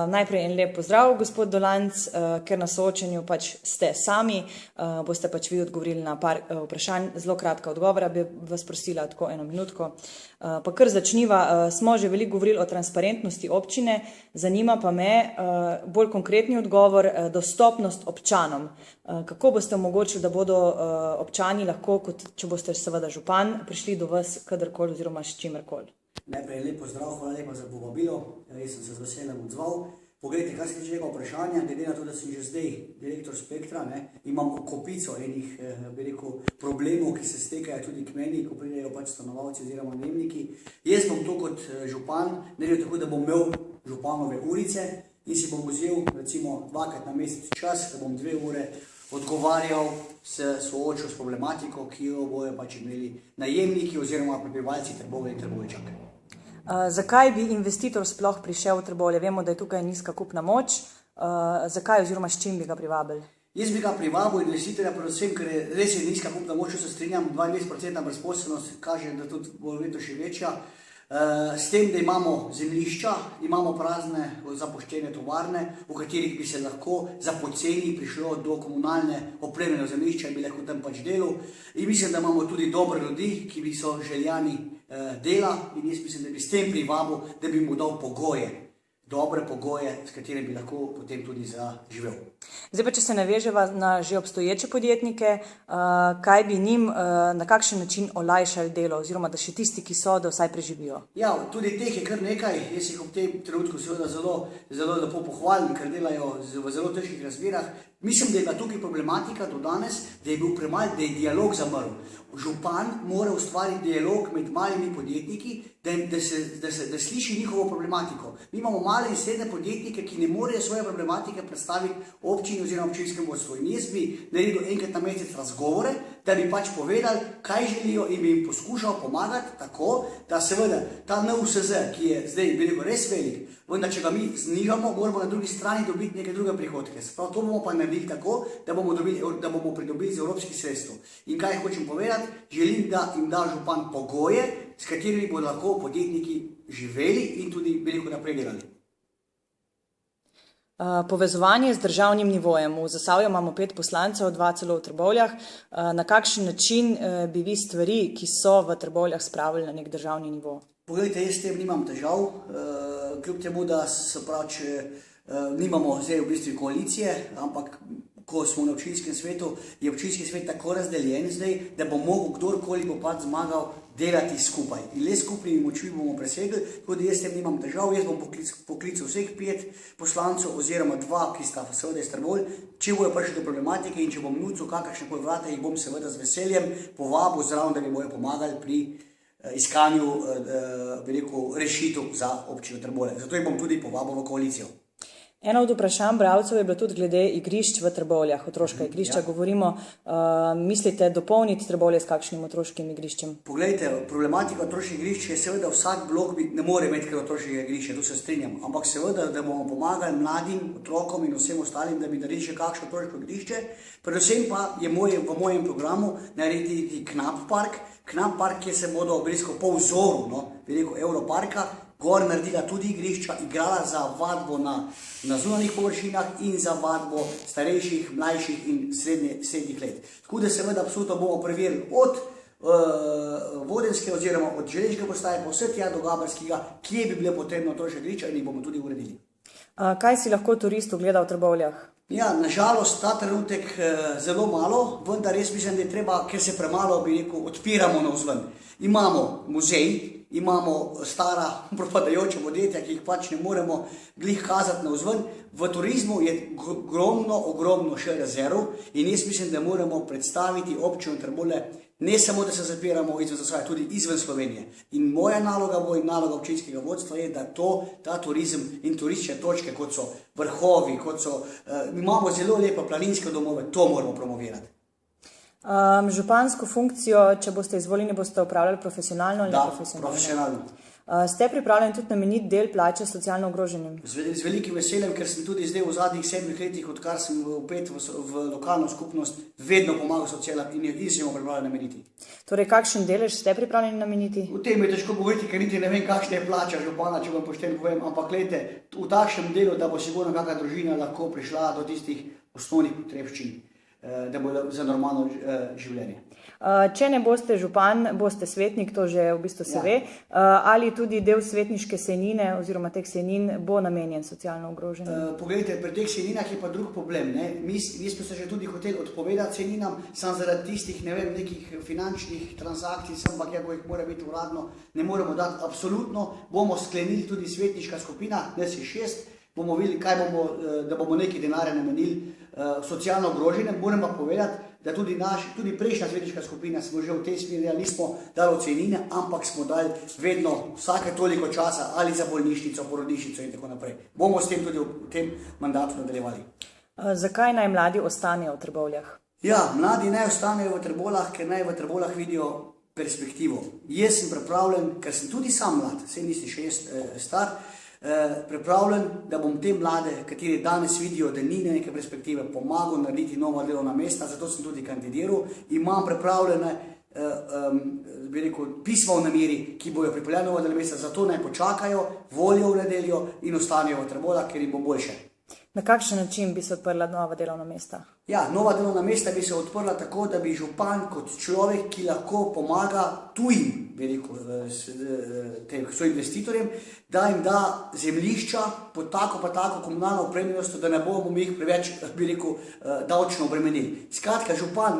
Najprej en lep pozdrav, gospod Dolanc, ker na soočenju pač ste sami, boste pač vi odgovorili na par vprašanj, zelo kratka odgovora, bi vas prosila tako 1 minutko. Pa kar začniva, smo že veliko govorili o transparentnosti občine, zanima pa me bolj konkretni odgovor, dostopnost občanom. Kako boste omogočili, da bodo občani lahko, kot če boste seveda župan, prišli do vas kadarkoli oziroma s čimerkoli? Najprej lep pozdrav, hvala lepa za povabilo, res sem se z veseljem odzval. Poglejte, kar se tiče tega vprašanja, glede na to, da sem že zdaj direktor Spektra, imam kopico enih, bi rekel, problemov, ki se stekajo tudi k meni, ko pridejo pač stanovalci oziroma najemniki. Jaz bom to kot župan naredil tako, da bom imel županove urice in si bom vzel recimo 2-krat na mesec čas, da bom 2 ure odgovarjal, se soočil s problematiko, ki jo bojo pač imeli najemniki oziroma prebivalci Trbovlja in Trbovljčanke. Zakaj bi investitor sploh prišel v Trbovlje? Vemo, da je tukaj nizka kupna moč. Zakaj oziroma s čim bi ga privabili? Jaz bi ga privabil investitorja, predvsem, ker je res nizka kupna moč, se strinjam, 22% brezposelnost kaže, da tudi bo verjetno še večja. S tem, da imamo zemljišča, imamo prazne zapuščene tovarne, v katerih bi se lahko za poceni prišlo do komunalne opremljeno zemljišča in bi lahko tam pač delal. In mislim, da imamo tudi dobre ljudi, ki bi so željani dela in jaz mislim, da bi s tem privabil, da bi mu dal pogoje, dobre pogoje, s katerimi bi lahko potem tudi zaživel. Zdaj pa, če se naveževa na že obstoječe podjetnike, kaj bi njim na kakšen način olajšali delo oziroma da še tisti, ki so, da vsaj preživijo? Ja, tudi teh je kar nekaj, jaz jih ob tem trenutku seveda zelo lepo pohvalim, ker delajo v zelo težkih razmerah. Mislim, da je bila tukaj problematika do danes, da je bil premalo, da je dialog zamrl. Župan mora ustvariti dialog med malimi podjetniki, da sliši njihovo problematiko. Mi imamo male in srednje podjetnike, ki ne morejo svoje problematike predstaviti občini oziroma občinskem vodstvu. In jaz bi naredil enkrat na mesec razgovore, da bi pač povedali, kaj želijo in bi jim poskušal pomagati tako, da seveda ta NUSZ, ki je zdaj res velik, vendar če ga mi znižamo, moramo na drugi strani dobiti neke druge prihodke. Sprav to bomo pa naredili tako, da bomo pridobili z evropskih sredstev. In kaj hočem povedati? Želim, da jim da župan pogoje, s katerimi bodo lahko podjetniki živeli in tudi veliko naprej delali. Povezovanje z državnim nivojem. V Zasavju imamo 5 poslancev, 2 celo v Trbovljah. Na kakšen način bi vi stvari, ki so v Trbovljah, spravili na nek državni nivo? Poglejte, jaz s tem nimam težav, kljub temu, da nimamo zdaj v bistvu koalicije, ampak ko smo na občinskem svetu, je občinski svet tako razdeljen zdaj, da bo mogel kdorkoli bo pač zmagal delati skupaj. In le skupnimi močmi bomo presegli, tako da jaz s tem nimam težav. Jaz bom poklical vseh 5 poslancev oziroma 2, ki sta seveda iz Trbovlj, če bojo prišli do problematike in če bom nucal kakršnekoli vrata, jih bom seveda z veseljem povabil zraven, da mi bojo pomagali pri iskanju rešitev za občino Trbovlje. Zato jih bom tudi povabil v koalicijo. Eno od vprašanj bralcev je bilo tudi glede igrišč v Trbovljah, otroška igrišča. Govorimo, mislite dopolniti Trbovlje s kakšnim otroškim igriščem? Poglejte, problematika otroških igrišč je seveda vsak blok ne more imeti kar otroškega igrišča, tu se strinjam. Ampak seveda, da bomo pomagali mladim otrokom in vsem ostalim, da bi naredili še kakšno otroško igrišče. Predvsem pa je v mojem programu narediti Knap park. Knap park, kjer se bodo po vzoru, Europarka, gor naredila tudi igrišča, igrala za vadbo na zunanjih površinah in za vadbo starejših, mlajših in srednjih let. Tako da seveda absolutno bomo preverili od Vodenske oziroma od železniške postaje pa vse tja do Gaberskega, kje bi bile potrebno otroška igrišča in jih bomo tudi uredili. Kaj si lahko turist ogleda v Trbovljah? Ja, nažalost, ta trenutek zelo malo, vendar res mislim, da je treba, ker se premalo, odpiramo navzven. Imamo muzej, imamo stara propadajoča podjetja, ki jih pač ne moremo glih kazati navzven. V turizmu je ogromno še rezerv in jaz mislim, da moramo predstaviti občino Trbovlje ne samo, da se zapiramo izven Zasavja, tudi izven Slovenije. In moja naloga bo in naloga občinskega vodstva je, da ta turizem in turistične točke, kot so vrhovi, imamo zelo lepe planinske domove, to moramo promovirati. Župansko funkcijo, če boste izvoljeni, boste upravljali profesionalno ali neprofesionalno? Da, profesionalno. Ste pripravljeni tudi nameniti del plače socialno ogroženim? Z velikim veseljem, ker sem tudi zdaj v zadnjih 7 letih, odkar sem vpet v lokalno skupnost, vedno pomagal socialam in smo pripravljeni nameniti. Torej, kakšen delež ste pripravljeni nameniti? O tem je težko govoriti, ker niti ne vem, kakšna je plača župana, če vam pošteno povem, ampak gledajte, v takšnem delu, da bo sigurno kakšna družina lahko prišla do tistih osnovnih potrebščin, da bo za normalno življenje. Če ne boste župan, boste svetnik, to že v bistvu se ve, ali tudi del svetniške sejnine oziroma teh sejnin bo namenjen socialno ogroženim? Poglejte, pri teh sejninah je pa drug problem. Mi smo se že tudi hoteli odpovedati sejninam, samo zaradi tistih, ne vem, nekih finančnih transakcij, ampak ko jih mora biti uradno, ne moremo dati. Absolutno bomo sklenili tudi svetniška skupina, ne si 6, bomo videli, da bomo neki denarja namenili socialno ogroženim. Moram pa povedati, da tudi prejšnja svetniška skupina smo že v tej smeri, nismo dali ocenine, ampak smo dali vedno vsake toliko časa ali za bolnišnico, porodnišnico in tako naprej. Bomo s tem tudi v tem mandatu nadaljevali. Zakaj naj mladi ostanejo v Trbovljah? Ja, mladi naj ostanejo v Trbovljah, ker naj v Trbovljah vidijo perspektivo. Jaz sem pripravljen, ker sem tudi sam mlad, saj nisi 6 star, pripravljen, da bom te mlade, kateri danes vidijo, da ni neke perspektive, pomagal narediti nova delovna mesta, zato sem tudi kandidiral. Imam pripravljene pisma v nameri, ki bojo pripeljali nova delovna mesta, zato naj počakajo, volijo v nedeljo in ostanejo v Trbovljah, ker jim bo boljše. Na kakšen način bi se odprla nova delovna mesta? Ja, nova delovna mesta bi se odprla tako, da bi župan kot človek, ki lahko pomaga tujim, svojim investitorjem, da jim da zemljišča pod tako komunalno opremljenostjo, da ne bomo jih preveč, davčno obremenili. Skratka, župan